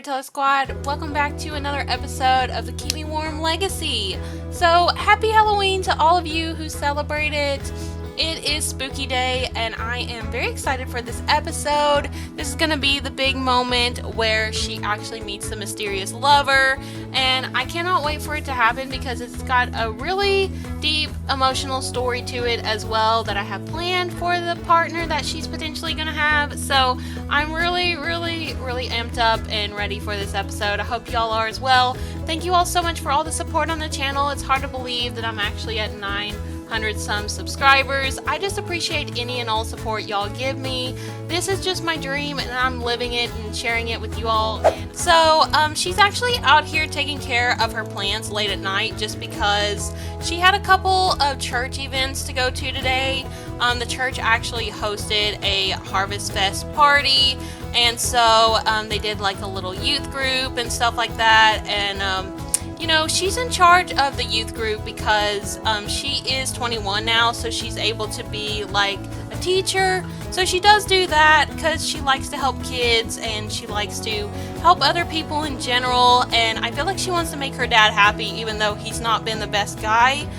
Storyteller Squad. Welcome back to another episode of the Keep Me Warm Legacy. So, happy Halloween to all of you who celebrate it. It is Spooky Day, and I am very excited for this episode. This is going to be the big moment where she actually meets the mysterious lover, and I cannot wait for it to happen because it's got a really deep emotional story to it as well that I have planned for the partner that she's potentially going to have. So I'm really amped up and ready for this episode. I hope y'all are as well. Thank you all so much for all the support on the channel. It's hard to believe that I'm actually at 900 some subscribers. I just appreciate any and all support y'all give me. This is just my dream and I'm living it and sharing it with you all. And so she's actually out here taking care of her plants late at night just because she had a couple of church events to go to today. The church actually hosted a Harvest Fest party, and so they did like a little youth group and stuff like that. And you know, she's in charge of the youth group because she is 21 now, so she's able to be like a teacher. So she does do that because she likes to help kids and she likes to help other people in general. And I feel like she wants to make her dad happy even though he's not been the best guy.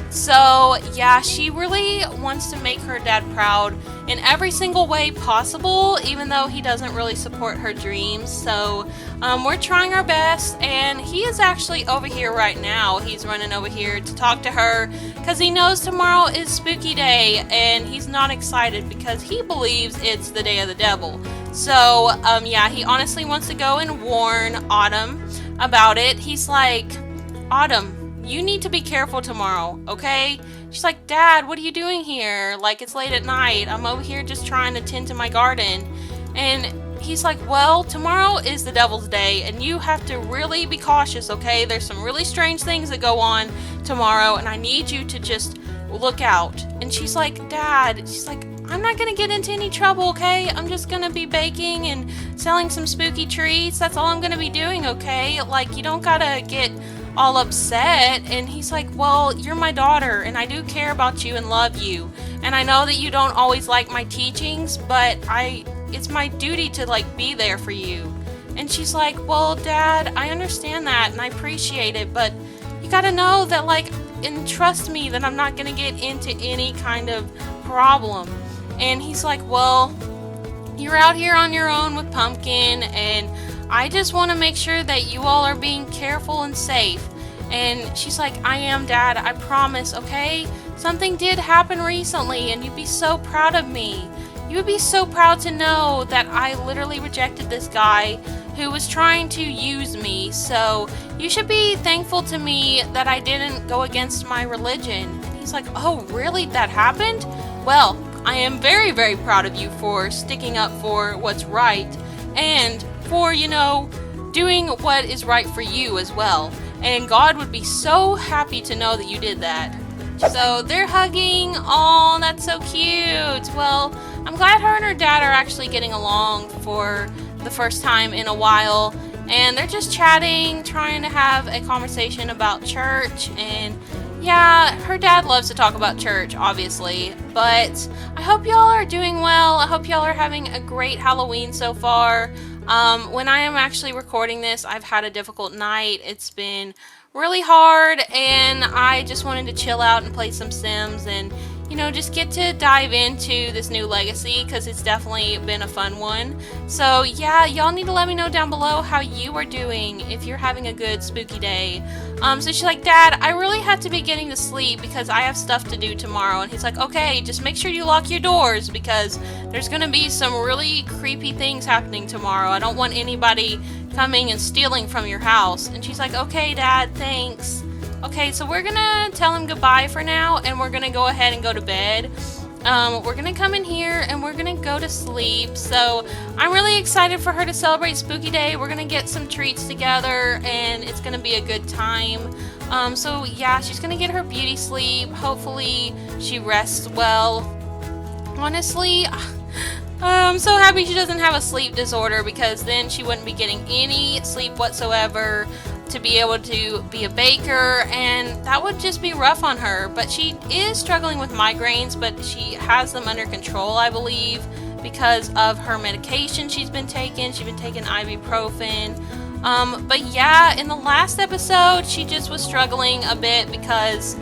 So yeah, she really wants to make her dad proud in every single way possible, even though he doesn't really support her dreams. So we're trying our best, and he is actually over here right now. He's running over here to talk to her because he knows tomorrow is Spooky Day, and he's not excited because he believes it's the day of the devil. So yeah, he honestly wants to go and warn Autumn about it. He's like, Autumn, you need to be careful tomorrow, okay? She's like, Dad, what are you doing here? Like, it's late at night. I'm over here just trying to tend to my garden. And he's like, well, tomorrow is the devil's day, and you have to really be cautious, okay? There's some really strange things that go on tomorrow, and I need you to just look out. And she's like, Dad, she's like, I'm not gonna get into any trouble, okay? I'm just gonna be baking and selling some spooky treats. That's all I'm gonna be doing, okay? Like, you don't gotta get all upset. And he's like, well, you're my daughter and I do care about you and love you, and I know that you don't always like my teachings, but it's my duty to like be there for you. And she's like, well, Dad, I understand that and I appreciate it, but you gotta know that, like, and trust me that I'm not gonna get into any kind of problem. And he's like, well, you're out here on your own with Pumpkin, and I just want to make sure that you all are being careful and safe. And she's like, I am, Dad, I promise, okay? Something did happen recently, and you'd be so proud of me. You would be so proud to know that I literally rejected this guy who was trying to use me. So you should be thankful to me that I didn't go against my religion. And he's like, oh, really? That happened? Well, I am very proud of you for sticking up for what's right and for, you know, doing what is right for you as well. And God would be so happy to know that you did that. So they're hugging. Oh, that's so cute. Well, I'm glad her and her dad are actually getting along for the first time in a while. And they're just chatting, trying to have a conversation about church. And yeah, her dad loves to talk about church, obviously. But I hope y'all are doing well. I hope y'all are having a great Halloween so far. When I am actually recording this, I've had a difficult night. It's been really hard, and I just wanted to chill out and play some Sims and, you know, just get to dive into this new legacy because it's definitely been a fun one. So yeah, y'all need to let me know down below how you are doing, if you're having a good spooky day. So she's like, Dad, I really have to be getting to sleep because I have stuff to do tomorrow. And he's like, okay, just make sure you lock your doors because there's gonna be some really creepy things happening tomorrow. I don't want anybody coming and stealing from your house. And she's like, okay, Dad, thanks. Okay, so we're gonna tell him goodbye for now, and we're gonna go ahead and go to bed. We're gonna come in here and we're gonna go to sleep. So I'm really excited for her to celebrate Spooky Day. We're gonna get some treats together and it's gonna be a good time. So yeah, she's gonna get her beauty sleep. Hopefully she rests well. Honestly, I'm so happy she doesn't have a sleep disorder because then she wouldn't be getting any sleep whatsoever to be able to be a baker, and that would just be rough on her. But she is struggling with migraines, but she has them under control, I believe, because of her medication she's been taking. She's been taking ibuprofen. But yeah, in the last episode, she just was struggling a bit because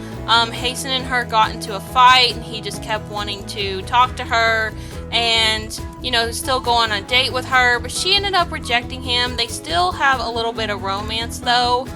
Hasten and her got into a fight, and he just kept wanting to talk to her and, still go on a date with her, but she ended up rejecting him. They still have a little bit of romance, though.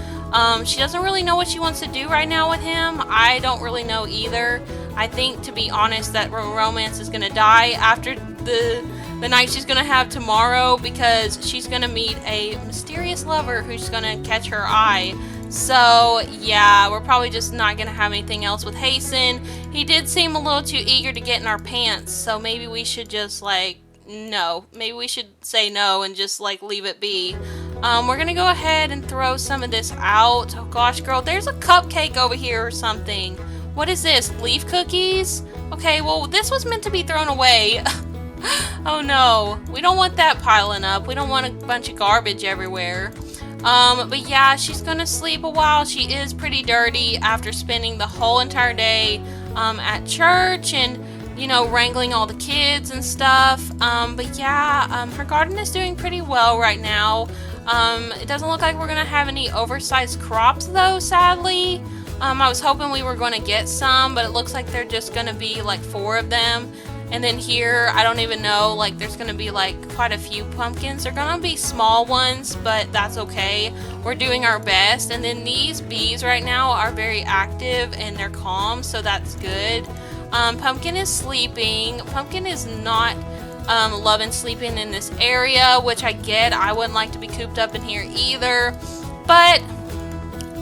She doesn't really know what she wants to do right now with him. I don't really know either. I think, to be honest, that romance is going to die after the night she's going to have tomorrow, because she's going to meet a mysterious lover who's going to catch her eye. So, yeah, we're probably just not going to have anything else with Hasten. He did seem a little too eager to get in our pants, so maybe we should just, no. Maybe we should say no and just, leave it be. We're going to go ahead and throw some of this out. Oh, gosh, girl, there's a cupcake over here or something. What is this? Leaf cookies? Okay, well, this was meant to be thrown away. Oh, no. We don't want that piling up. We don't want a bunch of garbage everywhere. But yeah, she's gonna sleep a while. She is pretty dirty after spending the whole entire day at church and, wrangling all the kids and stuff. But yeah, her garden is doing pretty well right now. It doesn't look like we're gonna have any oversized crops though, sadly. I was hoping we were gonna get some, but it looks like they're just gonna be 4 of them. And then here, I don't even know, there's going to be, quite a few pumpkins. They're going to be small ones, but that's okay. We're doing our best. And then these bees right now are very active and they're calm, so that's good. Pumpkin is sleeping. Pumpkin is not loving sleeping in this area, which I get. I wouldn't like to be cooped up in here either. But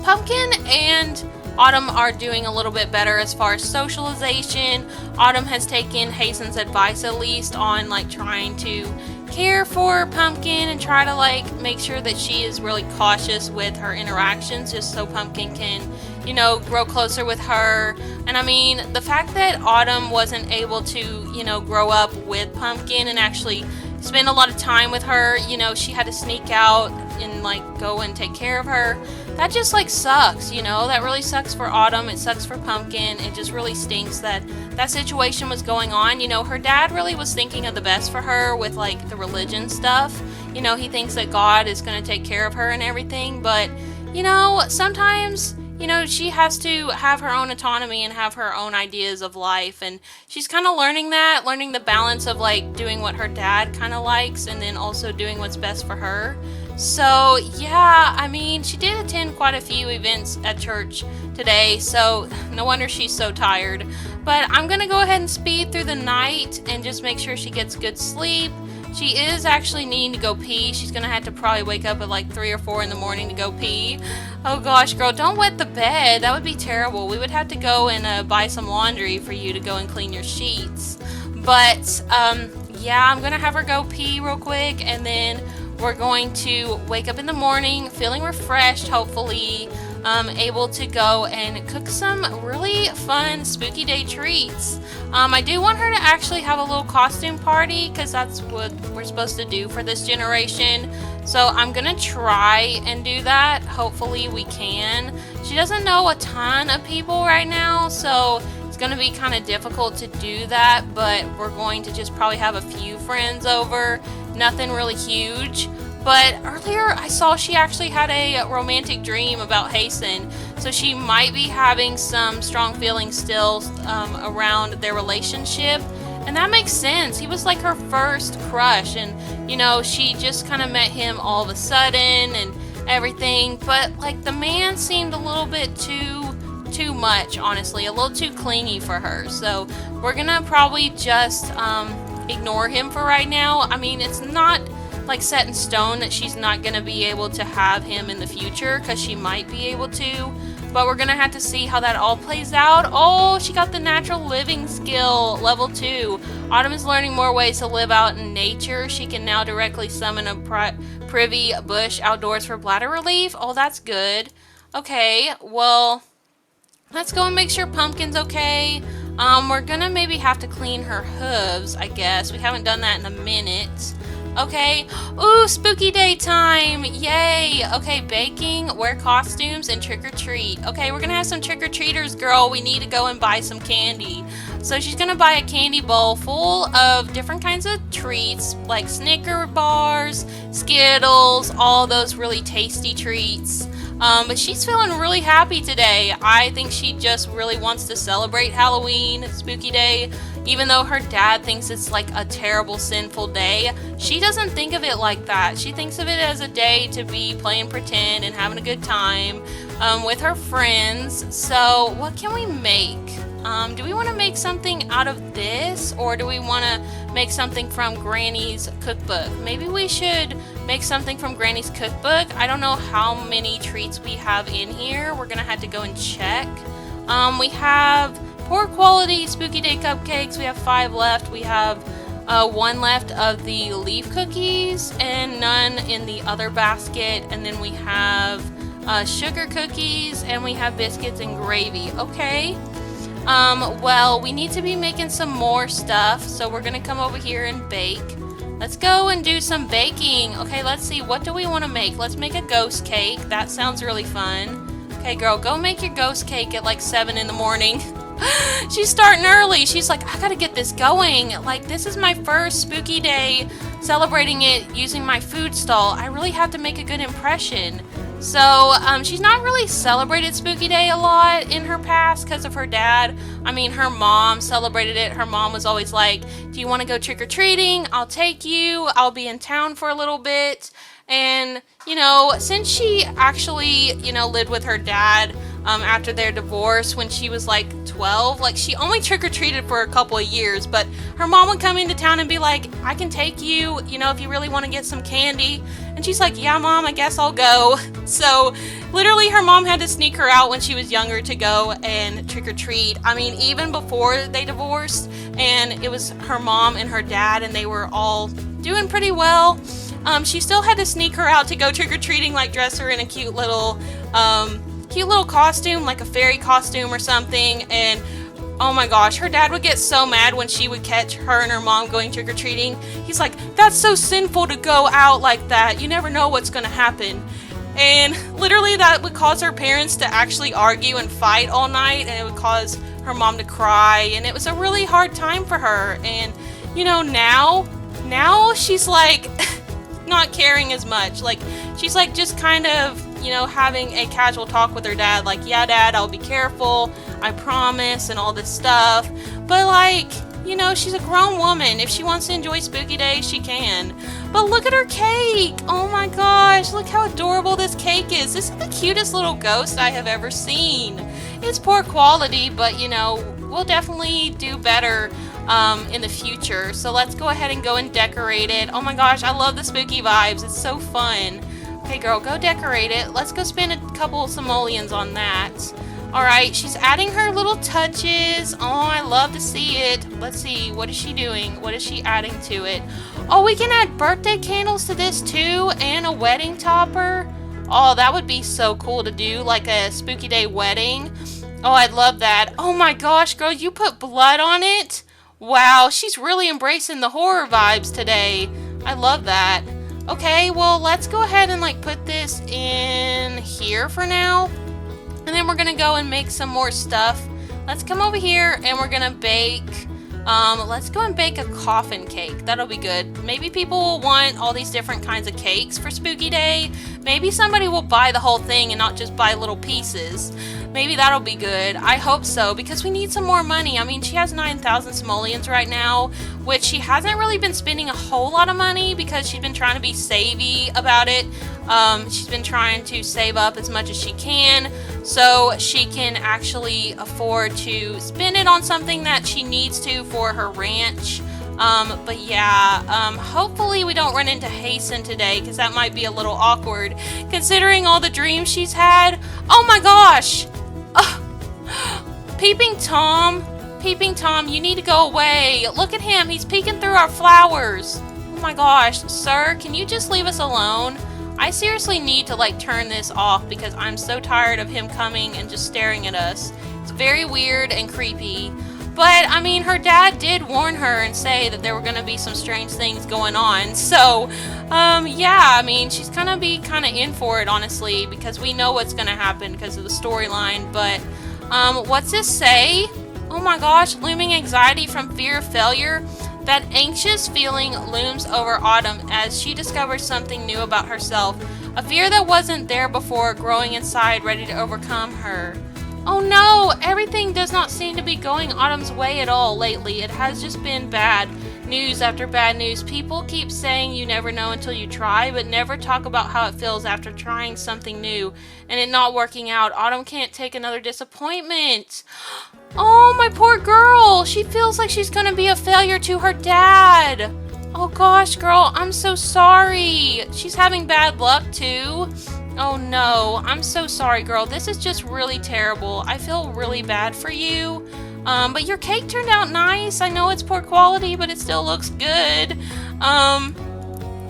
Pumpkin and Autumn are doing a little bit better as far as socialization. Autumn has taken Hasten's advice, at least, on trying to care for Pumpkin and try to make sure that she is really cautious with her interactions, just so Pumpkin can, grow closer with her. And I mean, the fact that Autumn wasn't able to, grow up with Pumpkin and actually spend a lot of time with her, she had to sneak out and go and take care of her. That just sucks, that really sucks for Autumn. It sucks for Pumpkin. It just really stinks that situation was going on. Her dad really was thinking of the best for her with the religion stuff. He thinks that God is going to take care of her and everything, but sometimes she has to have her own autonomy and have her own ideas of life, and she's kind of learning the balance of doing what her dad kind of likes and then also doing what's best for her. So yeah, I mean, she did attend quite a few events at church today, so no wonder she's so tired. But I'm gonna go ahead and speed through the night and just make sure she gets good sleep. She is actually needing to go pee. She's gonna have to probably wake up at 3 or 4 in the morning to go pee. Oh gosh, girl, don't wet the bed. That would be terrible. We would have to go and buy some laundry for you to go and clean your sheets. But yeah, I'm gonna have her go pee real quick, and then we're going to wake up in the morning feeling refreshed, hopefully, able to go and cook some really fun spooky day treats. I do want her to actually have a little costume party, because that's what we're supposed to do for this generation. So I'm gonna try and do that. Hopefully we can. She doesn't know a ton of people right now, so it's gonna be kind of difficult to do that, but we're going to just probably have a few friends over. Nothing really huge. But earlier I saw she actually had a romantic dream about Hasten, so she might be having some strong feelings still around their relationship. And that makes sense. He was her first crush, and she just kind of met him all of a sudden and everything. But the man seemed a little bit too much, honestly, a little too clingy for her. So we're gonna probably just ignore him for right now. I mean, it's not set in stone that she's not gonna be able to have him in the future, because she might be able to, but we're gonna have to see how that all plays out. Oh, she got the natural living skill, level 2. Autumn is learning more ways to live out in nature. She can now directly summon a privy bush outdoors for bladder relief. Oh, that's good. Okay, well, let's go and make sure Pumpkin's okay. We're gonna maybe have to clean her hooves, I guess. We haven't done that in a minute. Okay. Ooh, spooky day time. Yay. Okay, baking, wear costumes, and trick or treat. Okay, we're gonna have some trick or treaters, girl. We need to go and buy some candy. So she's gonna buy a candy bowl full of different kinds of treats, like Snicker bars, Skittles, all those really tasty treats. But she's feeling really happy today. I think she just really wants to celebrate Halloween, Spooky Day. Even though her dad thinks it's like a terrible, sinful day, she doesn't think of it like that. She thinks of it as a day to be playing pretend and having a good time with her friends. So what can we make? Do we want to make something out of this, or do we want to make something from Granny's cookbook? Maybe we should make something from Granny's cookbook. I don't know how many treats we have in here. We're gonna have to go and check. We have poor quality Spooky Day cupcakes. We have 5 left. We have 1 left of the leaf cookies and none in the other basket. And then we have sugar cookies, and we have biscuits and gravy. Okay. Well, we need to be making some more stuff, so we're gonna come over here and bake. Let's go and do some baking. Okay, let's see, what do we want to make? Let's make a ghost cake. That sounds really fun. Okay, girl, go make your ghost cake at like 7 in the morning. She's starting early. She's like, I gotta get this going. Like, this is my first Spooky Day, celebrating it using my food stall. I really have to make a good impression. So, she's not really celebrated Spooky Day a lot in her past because of her dad. I mean, her mom celebrated it. Her mom was always like, do you want to go trick-or-treating? I'll take you. I'll be in town for a little bit. And, you know, since she actually, you know, lived with her dad after their divorce when she was like 12, like, she only trick-or-treated for a couple of years, but her mom would come into town and be like, I can take you, you know, if you really want to get some candy. And she's like, yeah, Mom, I guess I'll go. So literally her mom had to sneak her out when she was younger to go and trick-or-treat. I mean, even before they divorced, and it was her mom and her dad, and they were all doing pretty well. She still had to sneak her out to go trick-or-treating, like dress her in a cute little costume, like a fairy costume or something. And oh my gosh, her dad would get so mad when she would catch her and her mom going trick-or-treating. He's like, that's so sinful to go out like that. You never know what's gonna happen. And literally that would cause her parents to actually argue and fight all night, and it would cause her mom to cry, and it was a really hard time for her. And you know, now she's like not caring as much. Like, she's like just kind of, you know, having a casual talk with her dad, like, yeah, Dad, I'll be careful, I promise, and all this stuff. But like, you know, she's a grown woman. If she wants to enjoy Spooky Day, she can. But look at her cake. Oh my gosh, look how adorable this cake is. This is the cutest little ghost I have ever seen. It's poor quality, but you know, we'll definitely do better in the future. So let's go ahead and go and decorate it. Oh my gosh, I love the spooky vibes. It's so fun. Okay, girl, go decorate it. Let's go spend a couple of simoleons on that. Alright, she's adding her little touches. Oh, I love to see it. Let's see, what is she doing? What is she adding to it? Oh, we can add birthday candles to this too, and a wedding topper. Oh, that would be so cool to do, like a Spooky Day wedding. Oh, I'd love that. Oh my gosh, girl, you put blood on it? Wow, she's really embracing the horror vibes today. I love that. Okay, well, let's go ahead and like put this in here for now. And then we're gonna go and make some more stuff. Let's come over here and we're gonna bake. Let's go and bake a coffin cake. That'll be good. Maybe people will want all these different kinds of cakes for Spooky Day. Maybe somebody will buy the whole thing and not just buy little pieces. Maybe that'll be good. I hope so, because we need some more money. I mean, she has 9,000 simoleons right now, which she hasn't really been spending a whole lot of money because she's been trying to be savvy about it. She's been trying to save up as much as she can so she can actually afford to spend it on something that she needs to for her ranch. But yeah, hopefully we don't run into Hasten today, because that might be a little awkward considering all the dreams she's had. Oh my gosh! Peeping Tom, you need to go away. Look at him, he's peeking through our flowers. Oh my gosh, sir, can you just leave us alone? I seriously need to like turn this off because I'm so tired of him coming and just staring at us. It's very weird and creepy. But, I mean, her dad did warn her and say that there were going to be some strange things going on. So, yeah, I mean, she's going to be kind of in for it, honestly, because we know what's going to happen because of the storyline. But, what's this say? Oh my gosh, looming anxiety from fear of failure. That anxious feeling looms over Autumn as she discovers something new about herself. A fear that wasn't there before growing inside, ready to overcome her. Oh no, everything does not seem to be going Autumn's way at all lately. It has just been bad news after bad news. People keep saying you never know until you try, but never talk about how it feels after trying something new and it not working out. Autumn can't take another disappointment. Oh, my poor girl. She feels like she's gonna be a failure to her dad. Oh gosh, girl, I'm so sorry. She's having bad luck too. Oh no, I'm so sorry, girl. This is just really terrible. I feel really bad for you. But your cake turned out nice. I know it's poor quality, but it still looks good.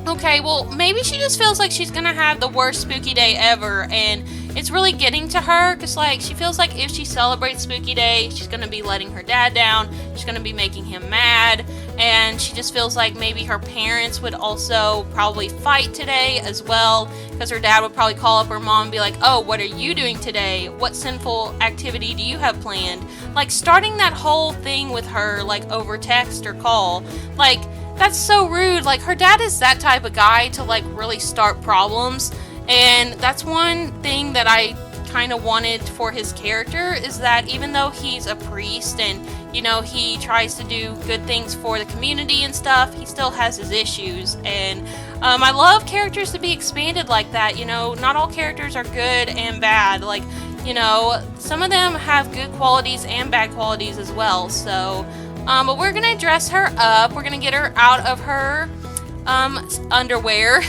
Okay, well, maybe she just feels like she's gonna have the worst spooky day ever, and it's really getting to her, because, like, she feels like if she celebrates Spooky Day, she's gonna be letting her dad down, she's gonna be making him mad, and she just feels like maybe her parents would also probably fight today as well, because her dad would probably call up her mom and be like, oh, what are you doing today? What sinful activity do you have planned? Like, starting that whole thing with her, like, over text or call, like, that's so rude. Like, her dad is that type of guy to, like, really start problems. And that's one thing that I kind of wanted for his character, is that even though he's a priest and, you know, he tries to do good things for the community and stuff, he still has his issues. And I love characters to be expanded like that. You know, not all characters are good and bad. Like, you know, some of them have good qualities and bad qualities as well. So, but we're going to dress her up. We're going to get her out of her underwear,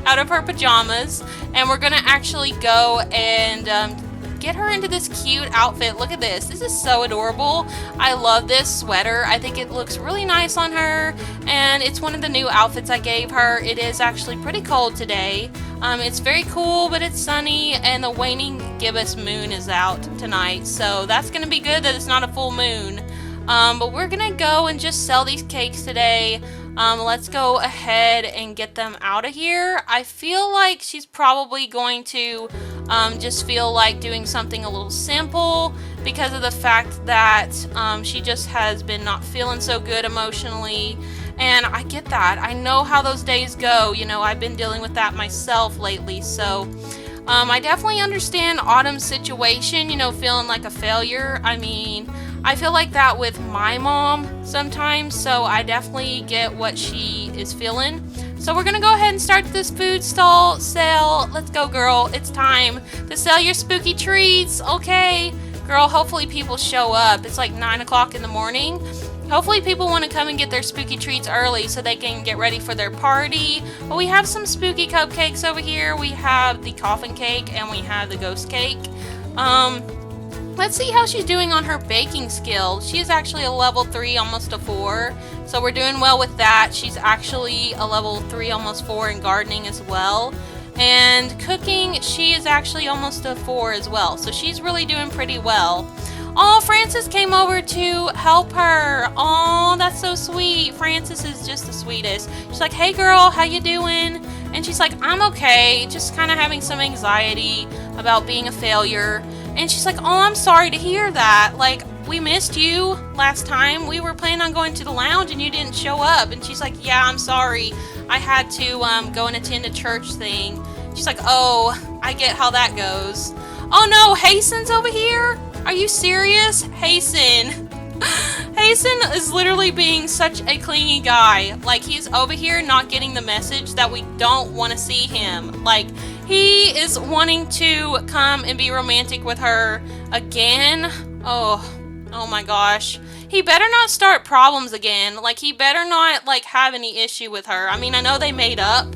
out of her pajamas, and we're going to actually go and get her into this cute outfit. Look at this. This is so adorable. I love this sweater. I think it looks really nice on her, and it's one of the new outfits I gave her. It is actually pretty cold today. It's very cool, but it's sunny, and the waning gibbous moon is out tonight, so that's going to be good that it's not a full moon. But we're gonna go and just sell these cakes today. Let's go ahead and get them out of here. I feel like she's probably going to just feel like doing something a little simple because of the fact that she just has been not feeling so good emotionally. And I get that. I know how those days go. You know, I've been dealing with that myself lately. So I definitely understand Autumn's situation, you know, feeling like a failure. I mean, I feel like that with my mom sometimes, so I definitely get what she is feeling. So we're gonna go ahead and start this food stall sale. Let's go, girl. It's time to sell your spooky treats. Okay, girl, hopefully people show up. It's like 9 o'clock in the morning. Hopefully people want to come and get their spooky treats early so they can get ready for their party. But we have some spooky cupcakes over here. We have the coffin cake and we have the ghost cake. Let's see how she's doing on her baking skill. She is actually a level 3, almost a 4. So we're doing well with that. She's actually a level 3, almost 4 in gardening as well. And cooking, she is actually almost a 4 as well. So she's really doing pretty well. Oh, Frances came over to help her. Oh, that's so sweet. Frances is just the sweetest. She's like, hey girl, how you doing? And she's like, I'm okay. Just kind of having some anxiety about being a failure. And she's like, oh, I'm sorry to hear that. Like, we missed you last time. We were planning on going to the lounge and you didn't show up. And she's like, yeah, I'm sorry. I had to go and attend a church thing. She's like, oh, I get how that goes. Oh no, Hasten's over here? Are you serious? Hasten. Hasten is literally being such a clingy guy. Like, he's over here not getting the message that we don't want to see him. Like, he is wanting to come and be romantic with her again. Oh my gosh. He better not start problems again. Like, he better not, like, have any issue with her. I mean, I know they made up,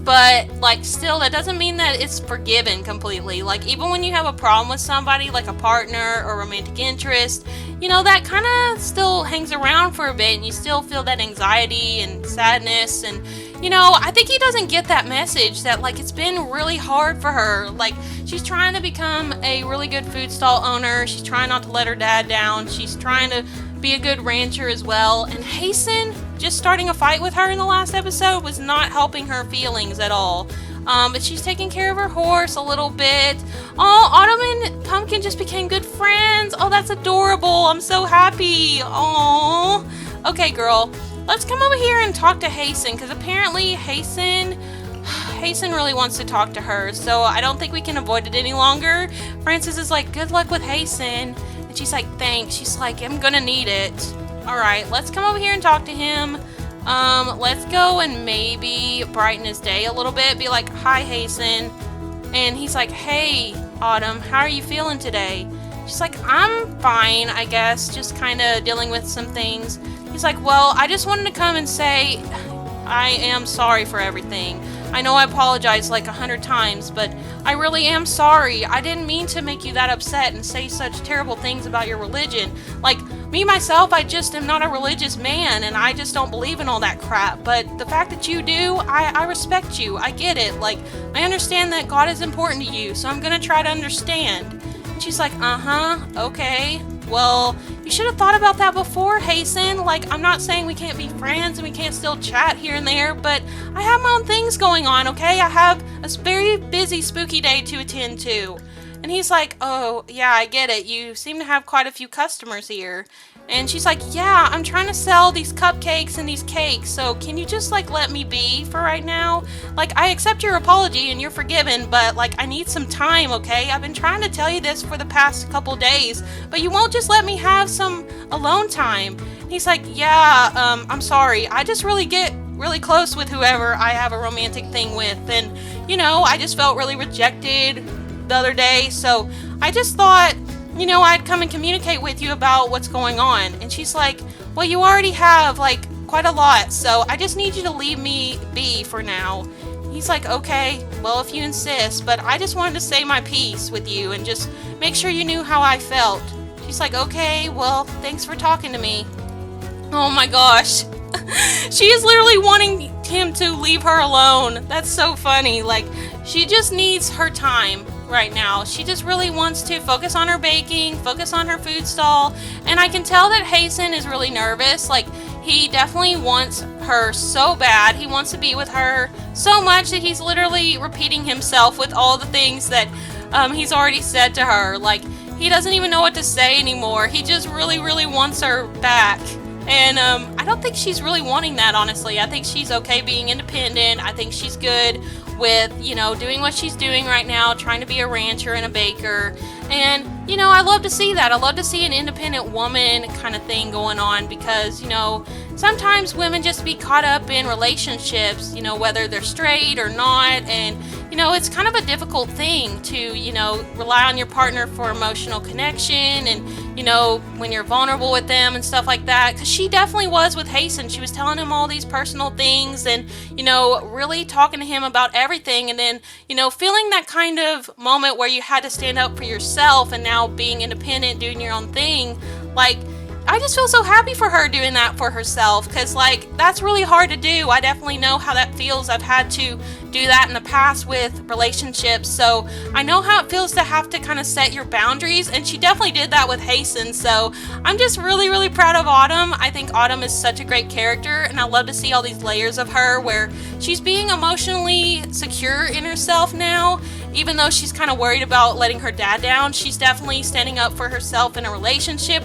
but, like, still, that doesn't mean that it's forgiven completely. Like, even when you have a problem with somebody, like a partner or romantic interest, you know, that kind of still hangs around for a bit, and you still feel that anxiety and sadness, and, you know, I think he doesn't get that message that, like, it's been really hard for her. Like, she's trying to become a really good food stall owner. She's trying not to let her dad down. She's trying to be a good rancher as well. And Hasten just starting a fight with her in the last episode was not helping her feelings at all. But she's taking care of her horse a little bit. Oh, Autumn and Pumpkin just became good friends. Oh, that's adorable. I'm so happy. Oh. Okay, girl. Let's come over here and talk to Hasten, because apparently Hasten really wants to talk to her, so I don't think we can avoid it any longer. Frances is like, good luck with Hasten. And she's like, thanks. She's like, I'm gonna need it. Alright, let's come over here and talk to him. Let's go and maybe brighten his day a little bit. Be like, hi, Hasten. And he's like, hey, Autumn, how are you feeling today? She's like, I'm fine, I guess. Just kind of dealing with some things. He's like, well, I just wanted to come and say I am sorry for everything. I know I apologize like 100 times, but I really am sorry. I didn't mean to make you that upset and say such terrible things about your religion. Like, me myself, I just am not a religious man, and I just don't believe in all that crap. But the fact that you do, I respect you. I get it. Like, I understand that God is important to you, so I'm gonna try to understand. And she's like, okay. Well, you should have thought about that before, Hasten. Like, I'm not saying we can't be friends and we can't still chat here and there, but I have my own things going on, okay? I have a very busy spooky day to attend to. And he's like, oh, yeah, I get it. You seem to have quite a few customers here. And she's like, yeah, I'm trying to sell these cupcakes and these cakes, so can you just, like, let me be for right now? Like, I accept your apology and you're forgiven, but, like, I need some time, okay? I've been trying to tell you this for the past couple days, but you won't just let me have some alone time. And he's like, yeah, I'm sorry. I just really get really close with whoever I have a romantic thing with, and, you know, I just felt really rejected the other day, so I just thought, you know, I'd come and communicate with you about what's going on. And she's like, well, you already have, like, quite a lot, so I just need you to leave me be for now. He's like, okay, well, if you insist, but I just wanted to say my piece with you and just make sure you knew how I felt. She's like, okay, well, thanks for talking to me. Oh my gosh. She is literally wanting him to leave her alone. That's so funny. Like, she just needs her time right now. She just really wants to focus on her baking, focus on her food stall, and I can tell that Hasten is really nervous. Like, he definitely wants her so bad. He wants to be with her so much that he's literally repeating himself with all the things that he's already said to her. Like, he doesn't even know what to say anymore. He just really, really wants her back. And I don't think she's really wanting that, honestly. I think she's okay being independent. I think she's good with, you know, doing what she's doing right now, trying to be a rancher and a baker. And, you know, I love to see that. I love to see an independent woman kind of thing going on because, you know, sometimes women just be caught up in relationships, you know, whether they're straight or not. And, you know, it's kind of a difficult thing to, you know, rely on your partner for emotional connection and, you know, when you're vulnerable with them and stuff like that. Because she definitely was with Hasten. She was telling him all these personal things and, you know, really talking to him about everything. And then, you know, feeling that kind of moment where you had to stand up for yourself and now being independent, doing your own thing, like, I just feel so happy for her doing that for herself because, like, that's really hard to do. I definitely know how that feels. I've had to do that in the past with relationships, so I know how it feels to have to kind of set your boundaries, and she definitely did that with Hasten, so I'm just really, really proud of Autumn. I think Autumn is such a great character, and I love to see all these layers of her where she's being emotionally secure in herself now. Even though she's kind of worried about letting her dad down, she's definitely standing up for herself in a relationship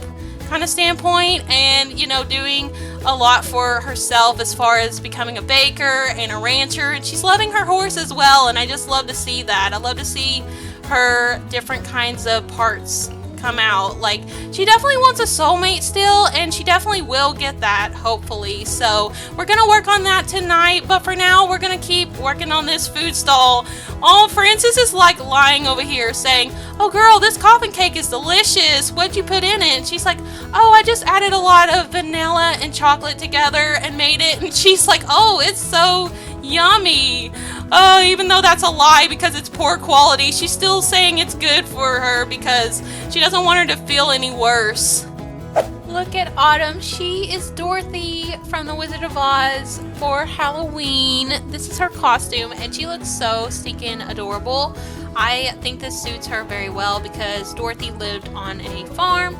kind of standpoint and, you know, doing a lot for herself as far as becoming a baker and a rancher, and she's loving her horse as well, and I just love to see that. I love to see her different kinds of parts come out. Like, she definitely wants a soulmate still, and she definitely will get that, hopefully. So we're gonna work on that tonight, but for now we're gonna keep working on this food stall. Oh, Frances is like lying over here saying, oh girl, this coffin cake is delicious, what'd you put in it? And she's like, oh, I just added a lot of vanilla and chocolate together and made it. And she's like, oh, it's so yummy. Even though that's a lie because it's poor quality, she's still saying it's good for her because she doesn't want her to feel any worse. Look at Autumn. She is Dorothy from The Wizard of Oz for Halloween. This is her costume and she looks so stinking adorable. I think this suits her very well because Dorothy lived on a farm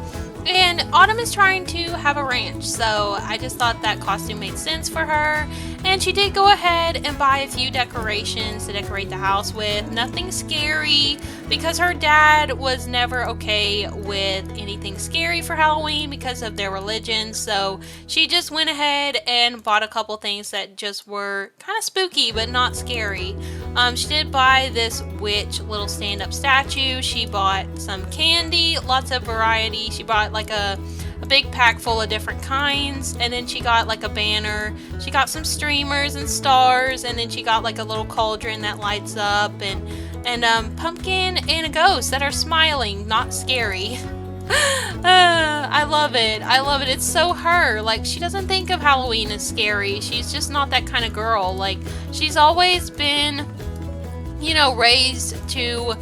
And Autumn is trying to have a ranch, so I just thought that costume made sense for her. And she did go ahead and buy a few decorations to decorate the house with. Nothing scary, because her dad was never okay with anything scary for Halloween because of their religion. So she just went ahead and bought a couple things that just were kind of spooky but not scary. She did buy this witch little stand-up statue. She bought some candy, lots of variety. She bought like a big pack full of different kinds, and then she got like a banner. She got some streamers and stars, and then she got like a little cauldron that lights up, and pumpkin and a ghost that are smiling, not scary. I love it. I love it. It's so her. Like, she doesn't think of Halloween as scary. She's just not that kind of girl. Like, she's always been, raised to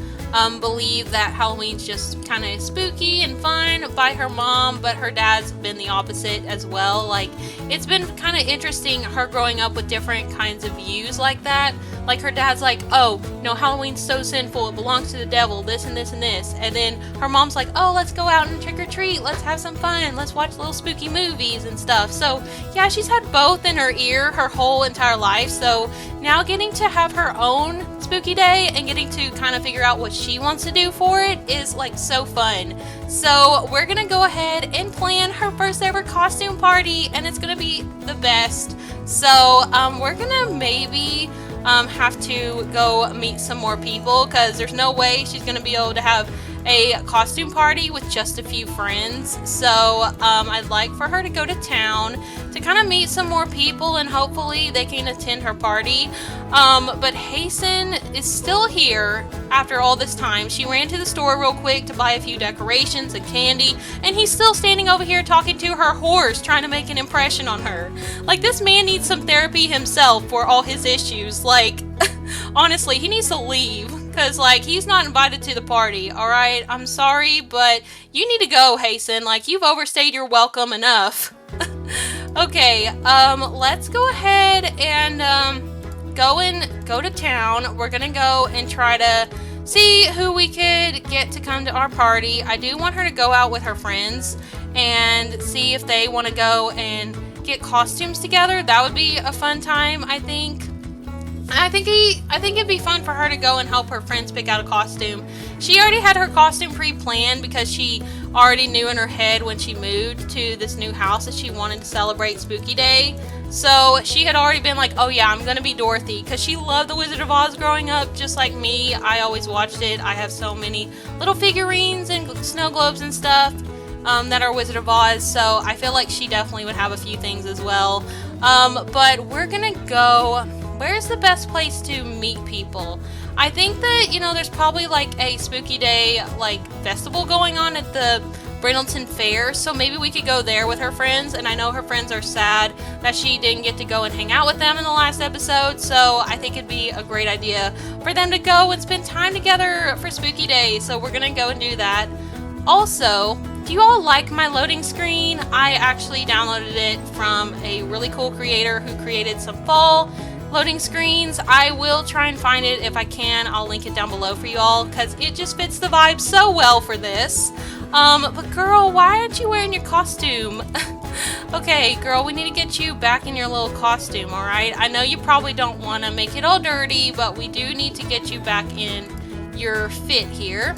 believe that Halloween's just kind of spooky and fun by her mom, but her dad's been the opposite as well. Like, it's been kind of interesting her growing up with different kinds of views like that. Like, her dad's like, oh, no, Halloween's so sinful, it belongs to the devil, this and this and this. And then her mom's like, oh, let's go out and trick or treat, let's have some fun, let's watch little spooky movies and stuff. So yeah, she's had both in her ear her whole entire life. So now getting to have her own spooky day and getting to kind of figure out what she wants to do for it is like so fun. So we're gonna go ahead and plan her first ever costume party, and it's gonna be the best. So we're gonna maybe have to go meet some more people, because there's no way she's gonna be able to have a costume party with just a few friends. So I'd like for her to go to town to kind of meet some more people, and hopefully they can attend her party. But Hasten is still here after all this time. She ran to the store real quick to buy a few decorations and candy, and he's still standing over here talking to her horse, trying to make an impression on her. Like, this man needs some therapy himself for all his issues. Like, honestly, he needs to leave, because, like, he's not invited to the party, alright? I'm sorry, but you need to go, Hasten. Like, you've overstayed your welcome enough. Okay, let's go ahead and, go to town. We're gonna go and try to see who we could get to come to our party. I do want her to go out with her friends and see if they want to go and get costumes together. That would be a fun time, I think. I think it'd be fun for her to go and help her friends pick out a costume. She already had her costume pre-planned because she already knew in her head when she moved to this new house that she wanted to celebrate Spooky Day. So she had already been like, oh yeah, I'm gonna be Dorothy, because she loved The Wizard of Oz growing up, just like me. I always watched it. I have so many little figurines and snow globes and stuff that are Wizard of Oz, so I feel like she definitely would have a few things as well. But we're gonna go... Where's the best place to meet people? I think that, there's probably like a Spooky Day like festival going on at the Brindleton Fair, so maybe we could go there with her friends. And I know her friends are sad that she didn't get to go and hang out with them in the last episode, so I think it'd be a great idea for them to go and spend time together for Spooky Day. So we're gonna go and do that. Also, do you all like my loading screen? I actually downloaded it from a really cool creator who created some fall loading screens. I will try and find it if I can. I'll link it down below for you all, because it just fits the vibe so well for this. But girl, why aren't you wearing your costume? Okay, girl, we need to get you back in your little costume, alright? I know you probably don't want to make it all dirty, but we do need to get you back in your fit here.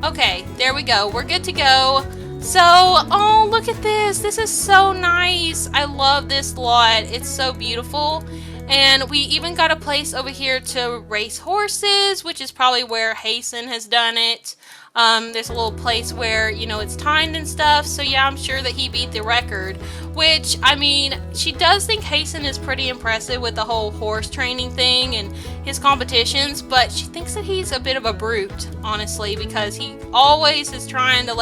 Okay, there we go. We're good to go. So, oh, look at this. This is so nice. I love this lot. It's so beautiful. And we even got a place over here to race horses, which is probably where Hasten has done it. There's a little place where, it's timed and stuff. So yeah, I'm sure that he beat the record. Which, I mean, she does think Hasten is pretty impressive with the whole horse training thing and his competitions. But she thinks that he's a bit of a brute, honestly, because he always is trying to,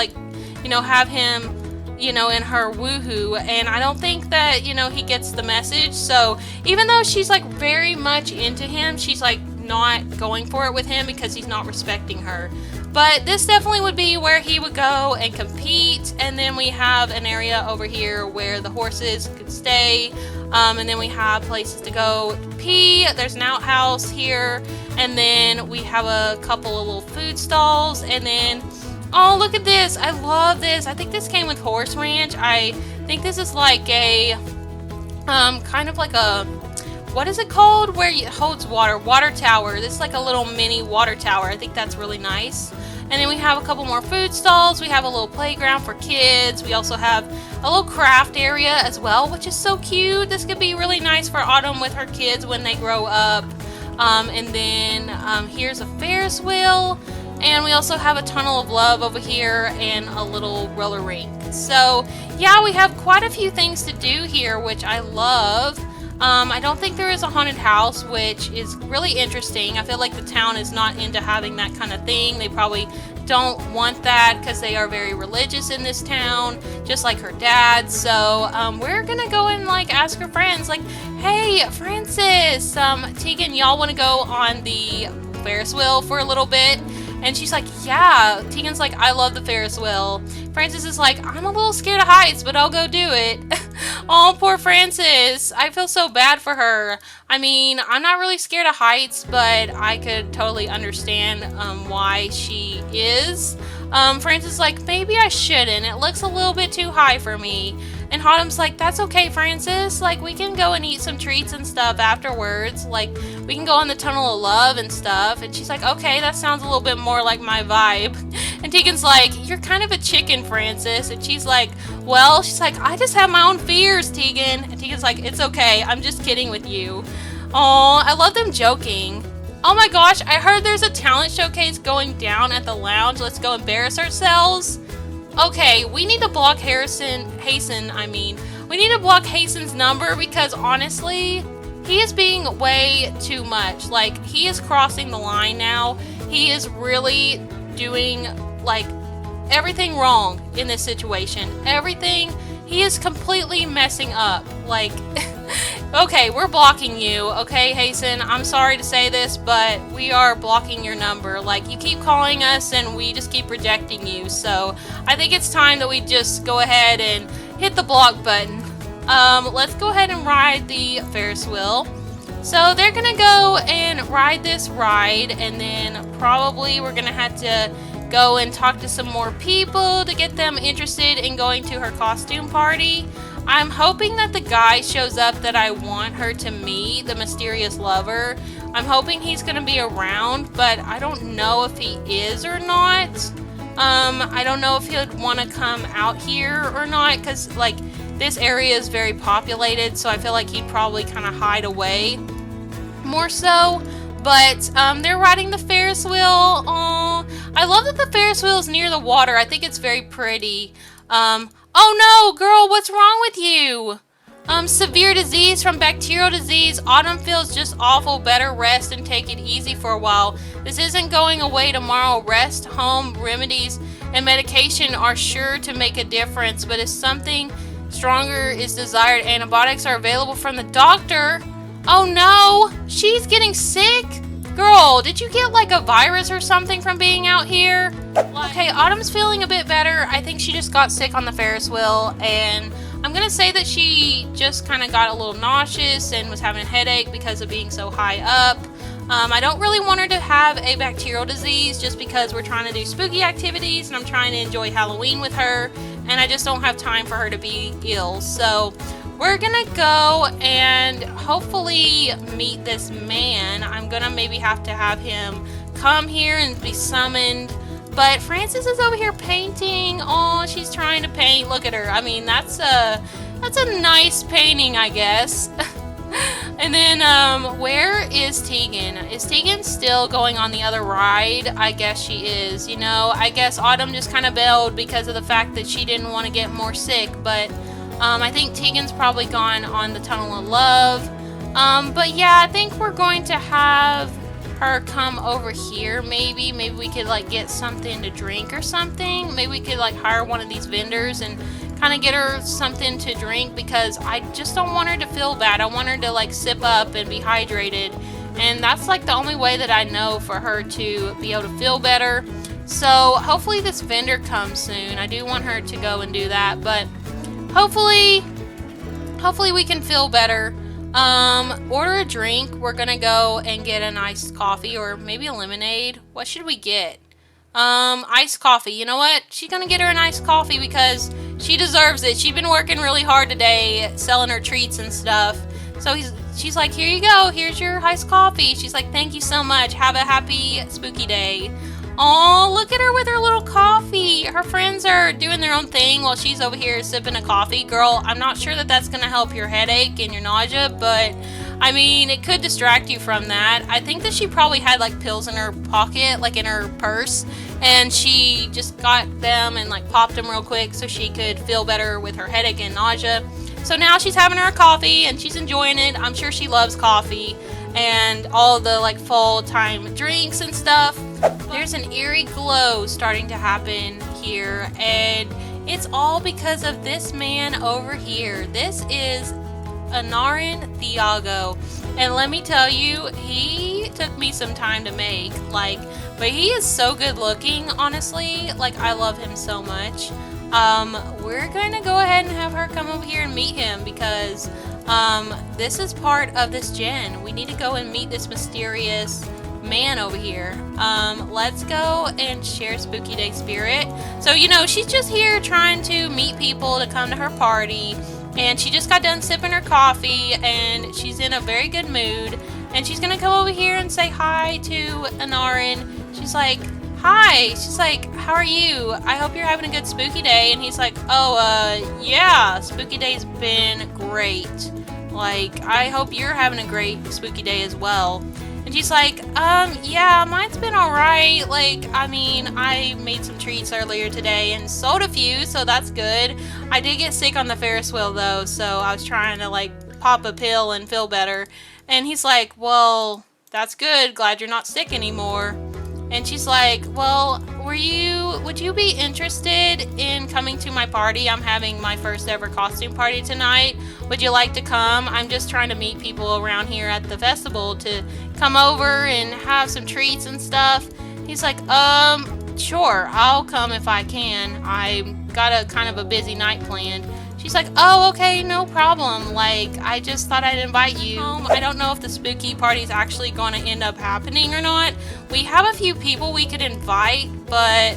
have him in her woohoo, and I don't think that, he gets the message. So even though she's like very much into him, she's like not going for it with him because he's not respecting her. But this definitely would be where he would go and compete. And then we have an area over here where the horses could stay, and then we have places to go pee. There's an outhouse here, and then we have a couple of little food stalls, and then Oh, look at this. I love this. I think this came with Horse Ranch. I think this is like a, kind of like a, what is it called? Where it holds water. Water tower. This is like a little mini water tower. I think that's really nice. And then we have a couple more food stalls. We have a little playground for kids. We also have a little craft area as well, which is so cute. This could be really nice for Autumn with her kids when they grow up. And then here's a Ferris wheel. And we also have a tunnel of love over here and a little roller rink. So yeah, we have quite a few things to do here, which I love. I don't think there is a haunted house, which is really interesting. I feel like the town is not into having that kind of thing. They probably don't want that because they are very religious in this town, just like her dad. So we're gonna go and like ask her friends, like, hey, Francis, Tegan, y'all want to go on the Ferris wheel for a little bit? And she's like, yeah. Tegan's like, I love the Ferris wheel. Francis is like, I'm a little scared of heights, but I'll go do it. Oh, poor Francis. I feel so bad for her. I mean, I'm not really scared of heights, but I could totally understand why she is. Francis is like, maybe I shouldn't. It looks a little bit too high for me. And Autumn's like, that's okay, Francis. Like, we can go and eat some treats and stuff afterwards. Like, we can go on the Tunnel of Love and stuff. And she's like, okay, that sounds a little bit more like my vibe. And Tegan's like, you're kind of a chicken, Francis. And she's like, well, she's like, I just have my own fears, Tegan. And Tegan's like, it's okay. I'm just kidding with you. Aw, I love them joking. Oh my gosh, I heard there's a talent showcase going down at the lounge. Let's go embarrass ourselves. Okay, we need to block we need to block Hasten's number because honestly, he is being way too much. Like, he is crossing the line now. He is really doing, like, everything wrong in this situation. Everything, he is completely messing up. Like, okay, we're blocking you, okay, Hasten? I'm sorry to say this, but we are blocking your number. Like, you keep calling us and we just keep rejecting you. So I think it's time that we just go ahead and hit the block button. Let's go ahead and ride the Ferris wheel. So they're gonna go and ride this ride, and then probably we're gonna have to go and talk to some more people to get them interested in going to her costume party. I'm hoping that the guy shows up that I want her to meet, the mysterious lover. I'm hoping he's going to be around, but I don't know if he is or not. I don't know if he'd want to come out here or not, because, like, this area is very populated, so I feel like he'd probably kind of hide away more so. But they're riding the Ferris wheel. Aww. I love that the Ferris wheel is near the water. I think it's very pretty. Oh no, girl, what's wrong with you? Severe disease from bacterial disease. Autumn feels just awful. Better rest and take it easy for a while. This isn't going away tomorrow. Rest, home remedies, and medication are sure to make a difference. But if something stronger is desired, antibiotics are available from the doctor. Oh no, she's getting sick? Girl, did you get like a virus or something from being out here? Okay, Autumn's feeling a bit better. I think she just got sick on the Ferris wheel, and I'm gonna say that she just kind of got a little nauseous and was having a headache because of being so high up. I don't really want her to have a bacterial disease just because we're trying to do spooky activities and I'm trying to enjoy Halloween with her, and I just don't have time for her to be ill. So we're gonna go and hopefully meet this man. I'm gonna maybe have to have him come here and be summoned. But Frances is over here painting. Oh, she's trying to paint. Look at her. I mean, that's a nice painting, I guess. And then, where is Tegan? Is Tegan still going on the other ride? I guess she is. You know, I guess Autumn just kind of bailed because of the fact that she didn't want to get more sick. But I think Tegan's probably gone on the Tunnel of Love. But yeah, I think we're going to have her come over here. Maybe we could like get something to drink or something. Maybe we could like hire one of these vendors and kind of get her something to drink, because I just don't want her to feel bad. I want her to like sip up and be hydrated, and that's like the only way that I know for her to be able to feel better. So hopefully this vendor comes soon. I do want her to go and do that, but hopefully we can feel better. Order a drink. We're gonna go and get an iced coffee or maybe a lemonade. What should we get? Iced coffee. You know what? She's gonna get her an iced coffee because she deserves it. She's been working really hard today, selling her treats and stuff. So she's like, here you go. Here's your iced coffee. She's like, thank you so much. Have a happy spooky day. Oh, look at her with her little coffee. Her friends are doing their own thing while she's over here sipping a coffee. Girl, I'm not sure that that's gonna help your headache and your nausea, but I mean, it could distract you from that. I think that she probably had like pills in her pocket, like in her purse, and she just got them and like popped them real quick so she could feel better with her headache and nausea. So now she's having her coffee and she's enjoying it. I'm sure she loves coffee and all the like full time drinks and stuff. There's an eerie glow starting to happen here, and it's all because of this man over here. This is Anarin Thiago, and let me tell you, he took me some time to make, but he is so good looking, honestly. Like, I love him so much. We're going to go ahead and have her come over here and meet him because this is part of this gen. We need to go and meet this mysterious man over here. Let's go and share Spooky Day spirit. So, you know, she's just here trying to meet people to come to her party, and she just got done sipping her coffee and she's in a very good mood, and she's gonna come over here and say hi to Anarin. She's like, hi. She's like, how are you? I hope you're having a good spooky day. And he's like, oh, yeah, spooky day's been great. Like, I hope you're having a great spooky day as well. And she's like, yeah, mine's been alright. Like, I mean, I made some treats earlier today and sold a few, so that's good. I did get sick on the Ferris wheel, though, so I was trying to, like, pop a pill and feel better. And he's like, well, that's good. Glad you're not sick anymore. And she's like, well, would you be interested in coming to my party? I'm having my first ever costume party tonight. Would you like to come? I'm just trying to meet people around here at the festival to come over and have some treats and stuff. He's like, sure, I'll come if I can. I've got a kind of a busy night planned. She's like, oh, okay, no problem. Like, I just thought I'd invite you. I don't know if the spooky party is actually going to end up happening or not. We have a few people we could invite, but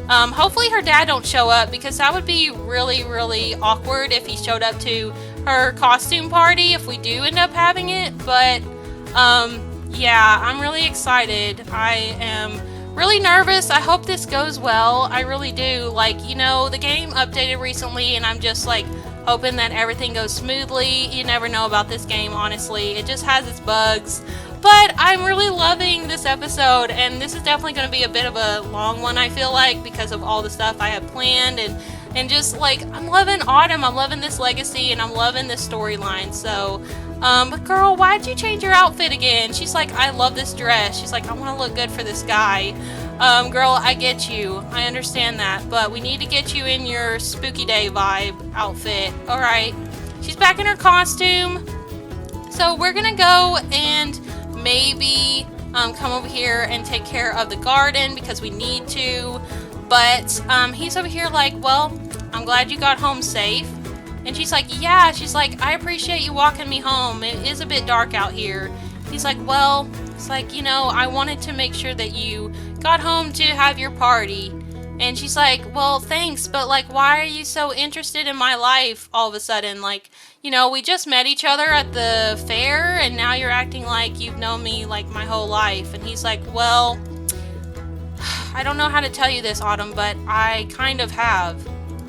hopefully her dad don't show up, because that would be really, really awkward if he showed up to her costume party if we do end up having it. But yeah, I'm really excited. I am really nervous. I hope this goes well. I really do. Like, you know, the game updated recently, and I'm just like hoping that everything goes smoothly. You never know about this game, honestly. It just has its bugs. But I'm really loving this episode, and this is definitely going to be a bit of a long one, I feel like, because of all the stuff I have planned, and just like, I'm loving Autumn, I'm loving this legacy, and I'm loving this storyline. So but girl, why'd you change your outfit again? She's like, I love this dress. She's like, I want to look good for this guy. Girl, I get you. I understand that. But we need to get you in your spooky day vibe outfit. Alright. She's back in her costume. So we're going to go and maybe come over here and take care of the garden because we need to. But he's over here like, well, I'm glad you got home safe. And she's like, yeah, she's like, I appreciate you walking me home. It is a bit dark out here. He's like, well, it's like, you know, I wanted to make sure that you got home to have your party. And she's like, well, thanks, but like, why are you so interested in my life all of a sudden? Like, you know, we just met each other at the fair, and now you're acting like you've known me like my whole life. And he's like, well, I don't know how to tell you this, Autumn, but I kind of have.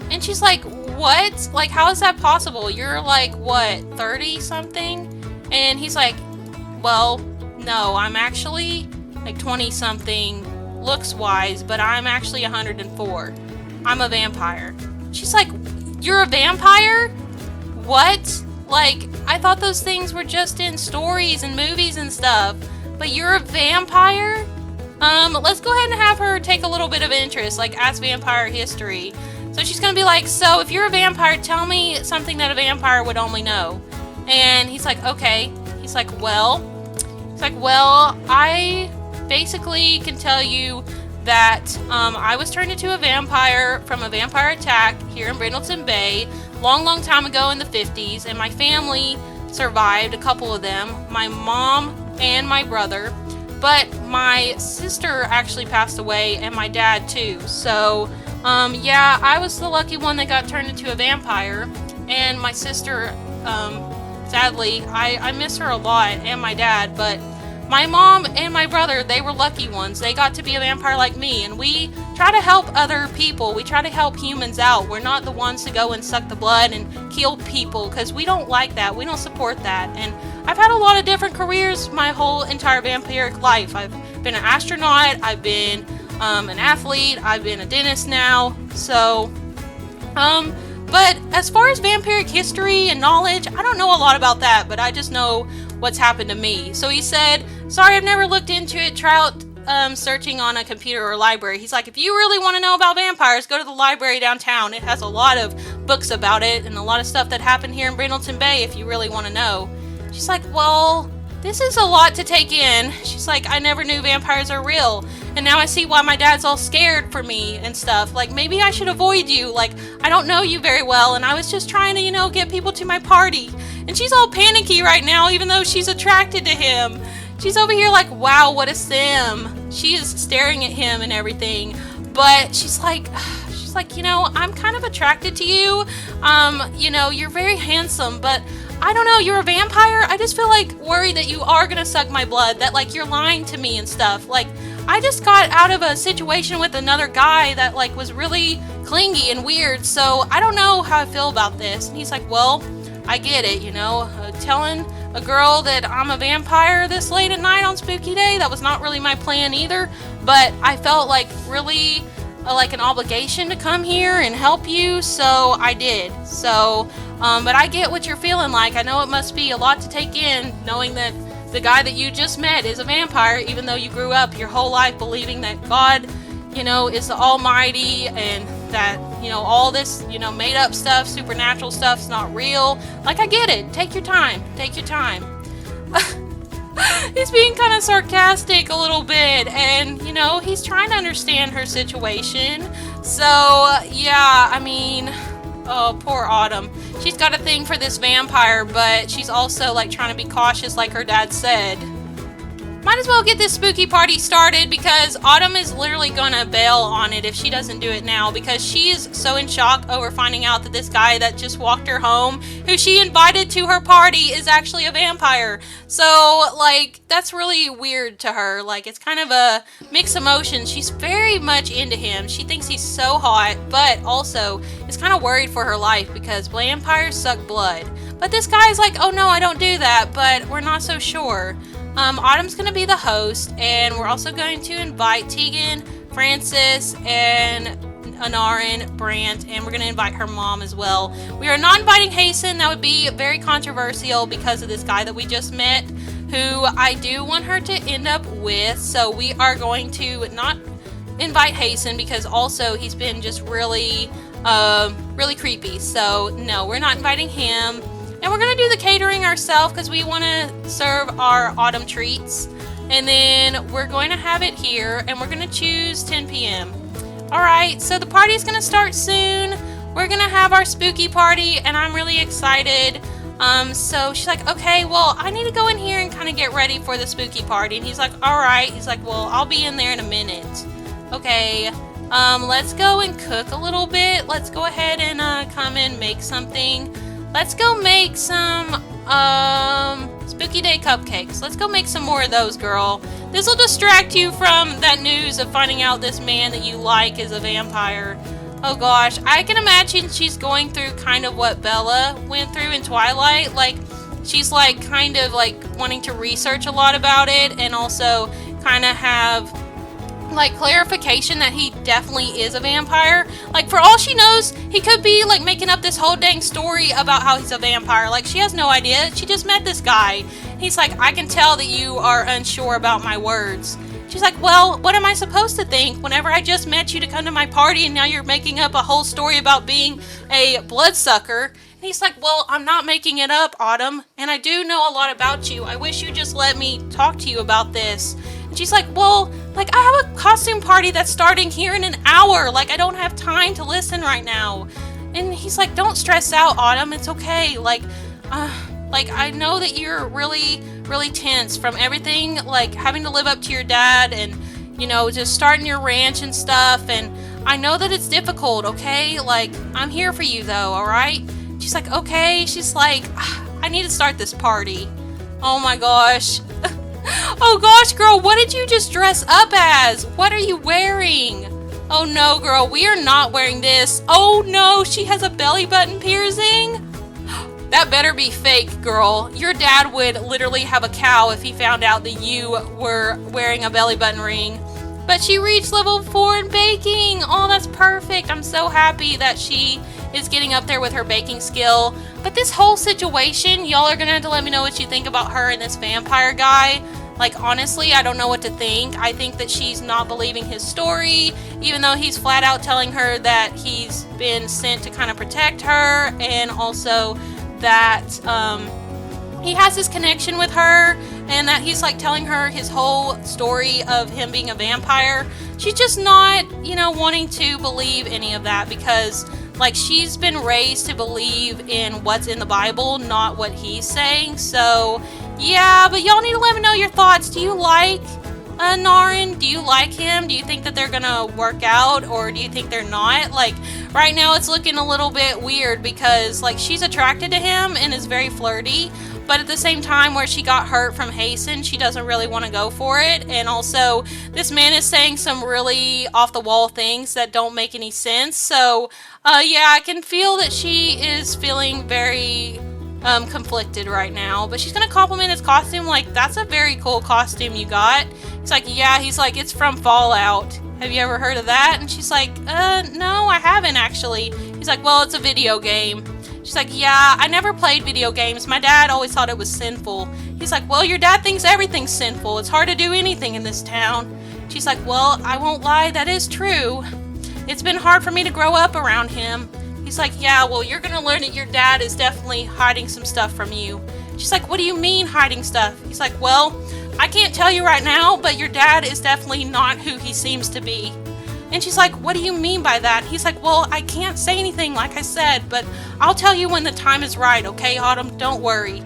And she's like, what? Like, how is that possible? You're like, what, 30 something? And he's like, well, no, I'm actually like 20 something looks wise, but I'm actually 104. I'm a vampire. She's like, you're a vampire? What? Like, I thought those things were just in stories and movies and stuff, but you're a vampire? Let's go ahead and have her take a little bit of interest, like, ask vampire history. So she's gonna be like, so if you're a vampire, tell me something that a vampire would only know. And he's like, okay. He's like, well, I basically can tell you that I was turned into a vampire from a vampire attack here in Brindleton Bay long time ago in the 50s, and my family survived, a couple of them, my mom and my brother. but my sister actually passed away, and my dad too. So, yeah, I was the lucky one that got turned into a vampire, and my sister, sadly, I miss her a lot, and my dad, but my mom and my brother, they were lucky ones. They got to be a vampire like me, and we try to help other people. We try to help humans out. We're not the ones to go and suck the blood and kill people, because we don't like that. We don't support that. And I've had a lot of different careers my whole entire vampiric life. I've been an astronaut, I've been an athlete, I've been a dentist now. So, but as far as vampiric history and knowledge, I don't know a lot about that, but I just know what's happened to me. So he said, sorry, I've never looked into it. Try out searching on a computer or library. He's like, if you really want to know about vampires, go to the library downtown. It has a lot of books about it and a lot of stuff that happened here in Brindleton Bay if you really want to know. She's like, well, this is a lot to take in. She's like, I never knew vampires are real. And now I see why my dad's all scared for me and stuff. Like, maybe I should avoid you. Like, I don't know you very well, and I was just trying to, get people to my party. And she's all panicky right now, even though she's attracted to him. She's over here like, wow, what a sim. She is staring at him and everything. But she's like, I'm kind of attracted to you. You're very handsome, but I don't know, you're a vampire? I just feel like worried that you are gonna suck my blood, that like you're lying to me and stuff. Like, I just got out of a situation with another guy that like was really clingy and weird, so I don't know how I feel about this. And he's like, well, I get it, telling a girl that I'm a vampire this late at night on Spooky Day, that was not really my plan either, but I felt like really like an obligation to come here and help you, so I did. So, but I get what you're feeling like. I know it must be a lot to take in, knowing that the guy that you just met is a vampire, even though you grew up your whole life believing that God, is the Almighty, and that, all this, made up stuff, supernatural stuff's not real. Like, I get it. Take your time. Take your time. He's being kind of sarcastic a little bit, and, he's trying to understand her situation. So, yeah, I mean, oh, poor Autumn. She's got a thing for this vampire, but she's also, like, trying to be cautious like her dad said. Might as well get this spooky party started, because Autumn is literally gonna bail on it if she doesn't do it now, because she's so in shock over finding out that this guy that just walked her home, who she invited to her party, is actually a vampire. So, like, that's really weird to her. Like, it's kind of a mixed emotion. She's very much into him. She thinks he's so hot, but also is kind of worried for her life, because vampires suck blood. But this guy's like, oh no, I don't do that, but we're not so sure. Autumn's going to be the host, and we're also going to invite Tegan, Francis, and Anarin, Brant, and we're going to invite her mom as well. We are not inviting Hasten. That would be very controversial because of this guy that we just met, who I do want her to end up with, so we are going to not invite Hasten, because also he's been just really creepy. So, no, we're not inviting him. And we're going to do the catering ourselves, because we want to serve our autumn treats. And then we're going to have it here, and we're going to choose 10 p.m. Alright, so the party's going to start soon. We're going to have our spooky party, and I'm really excited. So she's like, okay, well, I need to go in here and kind of get ready for the spooky party. And he's like, alright. He's like, well, I'll be in there in a minute. Okay, let's go and cook a little bit. Let's go ahead and come and make something. Let's go make some Spooky Day cupcakes. Let's go make some more of those, girl. This will distract you from that news of finding out this man that you like is a vampire. Oh gosh, I can imagine she's going through kind of what Bella went through in Twilight. Like, she's like kind of like wanting to research a lot about it, and also kind of have like clarification that he definitely is a vampire. Like, for all she knows, he could be like making up this whole dang story about how he's a vampire. Like, she has no idea. She just met this guy. He's like, I can tell that you are unsure about my words. She's like, well, what am I supposed to think whenever I just met you to come to my party, and now you're making up a whole story about being a bloodsucker? And he's like, well, I'm not making it up, Autumn, and I do know a lot about you. I wish you just let me talk to you about this. And she's like, well, like, I have a costume party that's starting here in an hour. Like, I don't have time to listen right now. And he's like, don't stress out, Autumn. It's okay. Like, I know that you're really really tense from everything, like having to live up to your dad and, you know, just starting your ranch and stuff. And I know that it's difficult, okay? Like, I'm here for you though, alright? She's like, okay. She's like, I need to start this party. Oh my gosh. Oh gosh, girl, what did you just dress up as? What are you wearing? Oh no, girl, we are not wearing this. Oh no, she has a belly button piercing? That better be fake, girl. Your dad would literally have a cow if he found out that you were wearing a belly button ring. But she reached level 4 in baking. Oh, that's perfect. I'm so happy that she is getting up there with her baking skill. But this whole situation, y'all are gonna have to let me know what you think about her and this vampire guy. Like, honestly, I don't know what to think. I think that she's not believing his story, even though he's flat out telling her that he's been sent to kind of protect her, and also that he has this connection with her, and that he's like telling her his whole story of him being a vampire. She's just not, you know, wanting to believe any of that, because like, she's been raised to believe in what's in the Bible, not what he's saying. So yeah, but y'all need to let me know your thoughts. Do you like Naren? Do you like him? Do you think that they're gonna work out, or do you think they're not? Like, right now it's looking a little bit weird because like she's attracted to him and is very flirty, but at the same time, where she got hurt from Hasten, she doesn't really want to go for it. And also, this man is saying some really off the wall things that don't make any sense. So yeah, I can feel that she is feeling very conflicted right now. But she's gonna compliment his costume, like, that's a very cool costume you got. He's like, yeah. He's like, it's from Fallout. Have you ever heard of that? And she's like, no, I haven't actually. He's like, well, it's a video game. She's like, yeah, I never played video games. My dad always thought it was sinful. He's like, well, your dad thinks everything's sinful. It's hard to do anything in this town. She's like, well, I won't lie, that is true. It's been hard for me to grow up around him. He's like, yeah, well, you're gonna learn that your dad is definitely hiding some stuff from you. She's like, what do you mean hiding stuff? He's like, well, I can't tell you right now, but your dad is definitely not who he seems to be. And she's like, what do you mean by that? He's like, well, I can't say anything, like I said, but I'll tell you when the time is right, okay, Autumn? Don't worry.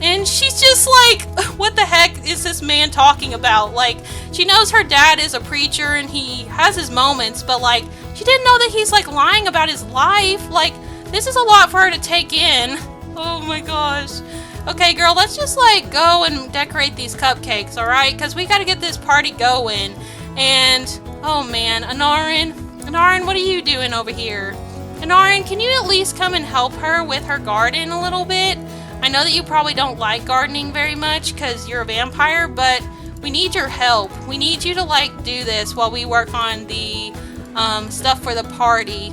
And she's just like, what the heck is this man talking about? Like, she knows her dad is a preacher and he has his moments, but like, she didn't know that he's like lying about his life. Like, this is a lot for her to take in. Oh my gosh. Okay, girl, let's just like go and decorate these cupcakes, alright? Because we gotta get this party going. And, oh man, Naren, what are you doing over here? Naren, can you at least come and help her with her garden a little bit? I know that you probably don't like gardening very much because you're a vampire, but we need your help. We need you to like do this while we work on the stuff for the party.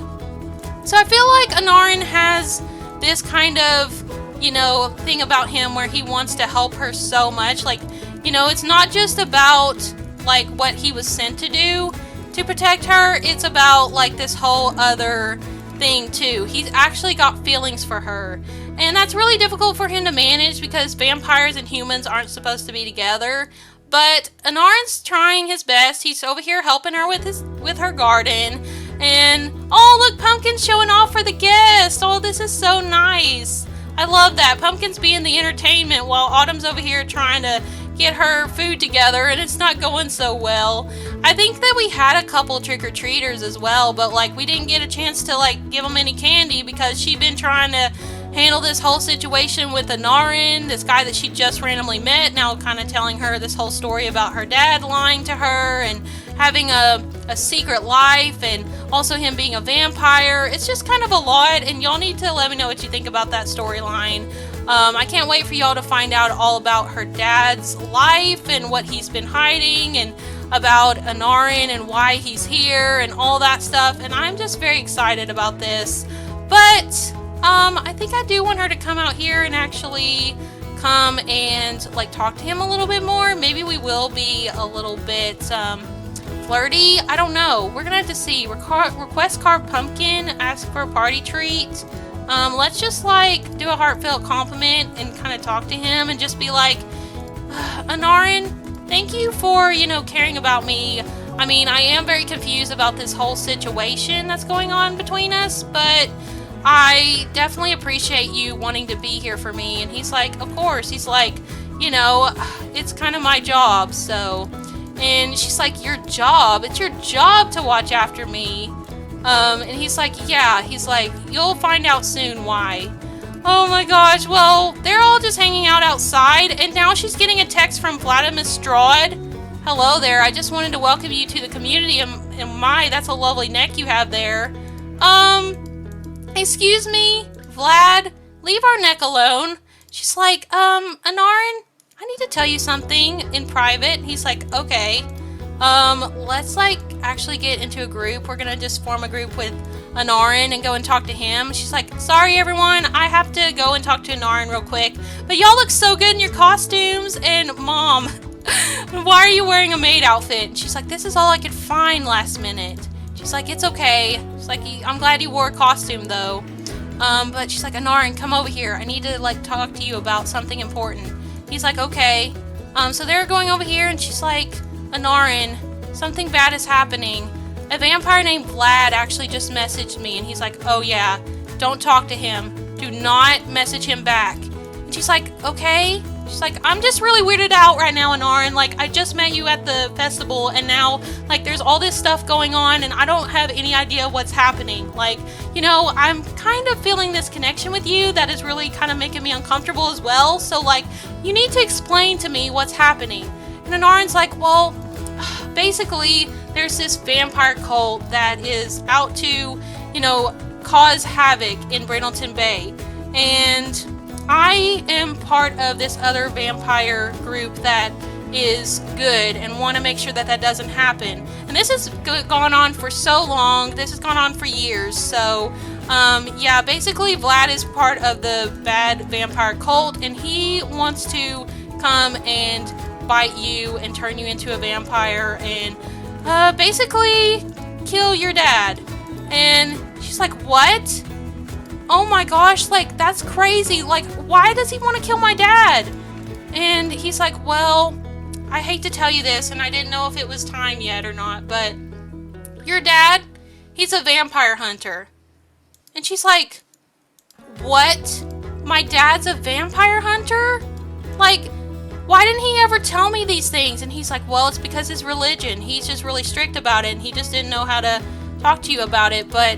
So I feel like Naren has this kind of, you know, thing about him where he wants to help her so much. Like, you know, it's not just about like what he was sent to do to protect her. It's about like this whole other thing too. He's actually got feelings for her. And that's really difficult for him to manage because vampires and humans aren't supposed to be together. But Anarin's trying his best. He's over here helping her with her garden. And, oh, look, Pumpkin's showing off for the guests. Oh, this is so nice. I love that. Pumpkin's being the entertainment while Autumn's over here trying to get her food together, and it's not going so well. I think that we had a couple trick-or-treaters as well, but, like, we didn't get a chance to, like, give them any candy because she'd been trying to handle this whole situation with Anarin, this guy that she just randomly met, now kind of telling her this whole story about her dad lying to her and having a secret life, and also him being a vampire. It's just kind of a lot, and y'all need to let me know what you think about that storyline. I can't wait for y'all to find out all about her dad's life and what he's been hiding, and about Anarin and why he's here and all that stuff, and I'm just very excited about this. But I think I do want her to come out here and actually come and like talk to him a little bit more. Maybe we will be a little bit flirty. I don't know. We're gonna have to see. Request carved pumpkin, ask for a party treat. Let's just like do a heartfelt compliment and kind of talk to him and just be like, Anarin, thank you for, you know, caring about me. I mean, I am very confused about this whole situation that's going on between us, but I definitely appreciate you wanting to be here for me. And he's like, of course. He's like, you know, it's kind of my job, so. And she's like, your job? It's your job to watch after me. And he's like, yeah. He's like, you'll find out soon why. Oh my gosh, well, they're all just hanging out outside, and now she's getting a text from Vladimir Strahd. Hello there, I just wanted to welcome you to the community, and my, that's a lovely neck you have there. Excuse me, Vlad, leave our neck alone. She's like, Anarin, I need to tell you something in private. He's like, okay. Let's like actually get into a group. We're gonna just form a group with Anarin and go and talk to him. She's like, sorry everyone, I have to go and talk to Anarin real quick. But y'all look so good in your costumes. And Mom, why are you wearing a maid outfit? She's like, this is all I could find last minute. She's like, it's okay. She's like, I'm glad you wore a costume though. But she's like, Anarin, come over here. I need to like talk to you about something important. He's like, okay. So they're going over here, and she's like, Anarin, something bad is happening. A vampire named Vlad actually just messaged me, and he's like, oh yeah, don't talk to him. Do not message him back. And she's like, okay. She's like, I'm just really weirded out right now, Anarin. Like, I just met you at the festival, and now, like, there's all this stuff going on, and I don't have any idea what's happening. Like, you know, I'm kind of feeling this connection with you that is really kind of making me uncomfortable as well. So, like, you need to explain to me what's happening. And Anarin's like, well, basically, there's this vampire cult that is out to, you know, cause havoc in Brindleton Bay. And I am part of this other vampire group that is good and want to make sure that that doesn't happen. And this has gone on for so long. This has gone on for years. So, yeah, basically Vlad is part of the bad vampire cult, and he wants to come and bite you and turn you into a vampire and basically kill your dad. And she's like, what? Oh my gosh, like, that's crazy. Like, why does he want to kill my dad? And he's like, well, I hate to tell you this, and I didn't know if it was time yet or not, but your dad, he's a vampire hunter. And she's like, what? My dad's a vampire hunter? Like, why didn't he ever tell me these things? And he's like, well, it's because his religion. He's just really strict about it, and he just didn't know how to talk to you about it. But,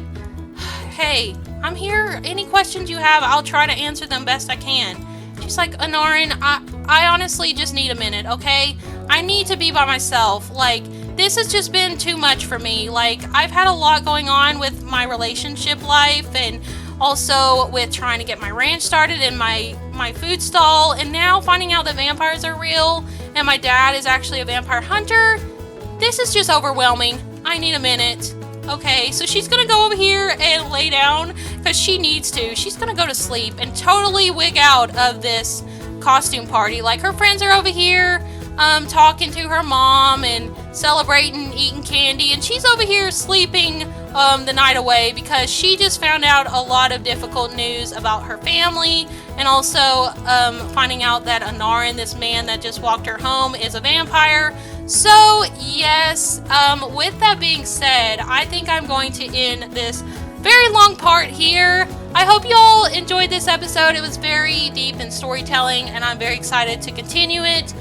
hey, I'm here. Any questions you have, I'll try to answer them best I can. She's like, Anarin, I honestly just need a minute, okay? I need to be by myself. Like, this has just been too much for me. Like, I've had a lot going on with my relationship life, and also with trying to get my ranch started and my food stall, and now finding out that vampires are real and my dad is actually a vampire hunter. This is just overwhelming. I need a minute. Okay, so she's gonna go over here and lay down because she needs to. She's gonna go to sleep and totally wig out of this costume party. Like, her friends are over here talking to her mom and celebrating, eating candy, and she's over here sleeping the night away because she just found out a lot of difficult news about her family, and also finding out that Anarin, this man that just walked her home, is a vampire. So yes, with that being said, I think I'm going to end this very long part here. I hope y'all enjoyed this episode. It was very deep in storytelling, and I'm very excited to continue it.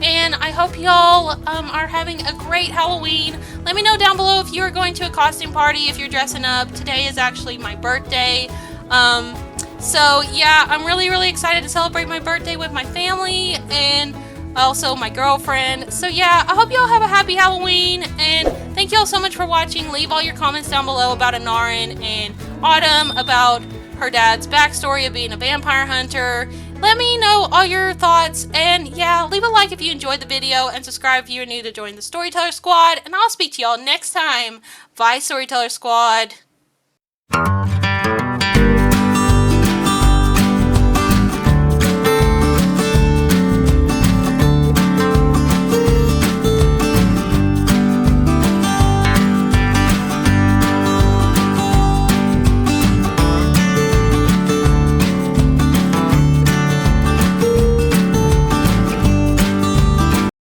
And I hope y'all are having a great Halloween. Let me know down below if you're going to a costume party, if you're dressing up. Today is actually my birthday. So yeah, I'm really, really excited to celebrate my birthday with my family and also my girlfriend. So yeah, I hope y'all have a happy Halloween, and thank y'all so much for watching. Leave all your comments down below about Anarin and Autumn, about her dad's backstory of being a vampire hunter. Let me know all your thoughts, and yeah, leave a like if you enjoyed the video, and subscribe if you're new to join the Storyteller Squad, and I'll speak to y'all next time. Bye, Storyteller Squad.